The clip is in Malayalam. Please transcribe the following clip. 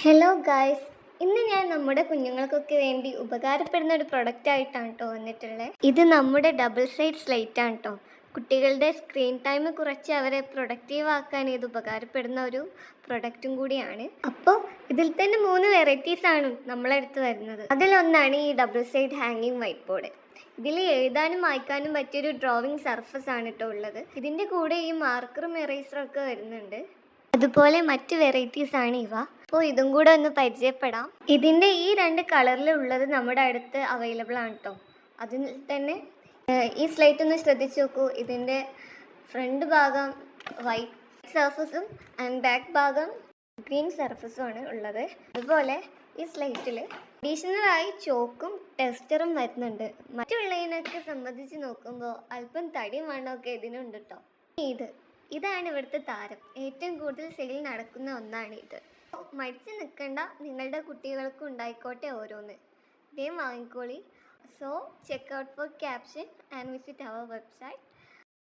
ഹലോ ഗായ്സ്, ഇന്ന് ഞാൻ നമ്മുടെ കുഞ്ഞുങ്ങൾക്കൊക്കെ വേണ്ടി ഉപകാരപ്പെടുന്ന ഒരു പ്രൊഡക്റ്റ് ആയിട്ടാണ് കേട്ടോ വന്നിട്ടുള്ളത്. ഇത് നമ്മുടെ ഡബിൾ സൈഡ് സ്ലേറ്റ് ആണ് കേട്ടോ. കുട്ടികളുടെ സ്ക്രീൻ ടൈം കുറച്ച് അവരെ പ്രൊഡക്റ്റീവ് ആക്കാൻ ഇത് ഉപകാരപ്പെടുന്ന ഒരു പ്രൊഡക്റ്റും കൂടിയാണ്. അപ്പോൾ ഇതിൽ തന്നെ 3 വെറൈറ്റീസ് ആണ് നമ്മളെടുത്ത് വരുന്നത്. അതിലൊന്നാണ് ഈ ഡബിൾ സൈഡ് ഹാങ്ങിങ് വൈറ്റ് ബോർഡ്. ഇതിൽ എഴുതാനും വായിക്കാനും പറ്റിയൊരു ഡ്രോയിങ് സർഫസ് ആണ് കേട്ടോ ഉള്ളത്. ഇതിൻ്റെ കൂടെ ഈ മാർക്കറും എറേസറും ഒക്കെ വരുന്നുണ്ട്. അതുപോലെ മറ്റ് വെറൈറ്റീസ് ആണ് ഇവ. അപ്പോൾ ഇതും കൂടെ ഒന്ന് പരിചയപ്പെടാം. ഇതിൻ്റെ ഈ 2 കളറിലുള്ളത് നമ്മുടെ അടുത്ത് അവൈലബിൾ ആണ് കേട്ടോ. അതിൽ തന്നെ ഈ സ്ലേറ്റ് ഒന്ന് ശ്രദ്ധിച്ച് നോക്കൂ. ഇതിൻ്റെ ഫ്രണ്ട് ഭാഗം വൈറ്റ് സർഫസും ആൻഡ് ബാക്ക് ഭാഗം ഗ്രീൻ സർഫസും ആണ് ഉള്ളത്. അതുപോലെ ഈ സ്ലേറ്റിൽ അഡീഷണലായി ചോക്കും ടെസ്റ്ററും വരുന്നുണ്ട്. മറ്റുള്ളതിനൊക്കെ സംബന്ധിച്ച് നോക്കുമ്പോൾ അല്പം തടി മണ്ണൊക്കെ ഇതിനുണ്ട് കേട്ടോ. ഇതാണ് ഇവിടുത്തെ താരം. ഏറ്റവും കൂടുതൽ സെയിൽ നടക്കുന്ന ഒന്നാണ് ഇത്. മടിച്ച് നിൽക്കണ്ട, നിങ്ങളുടെ കുട്ടികൾക്കും ഉണ്ടായിക്കോട്ടെ ഓരോന്ന്. ഇതേ വാങ്ങിക്കോളി. So check out for caption and visit our website.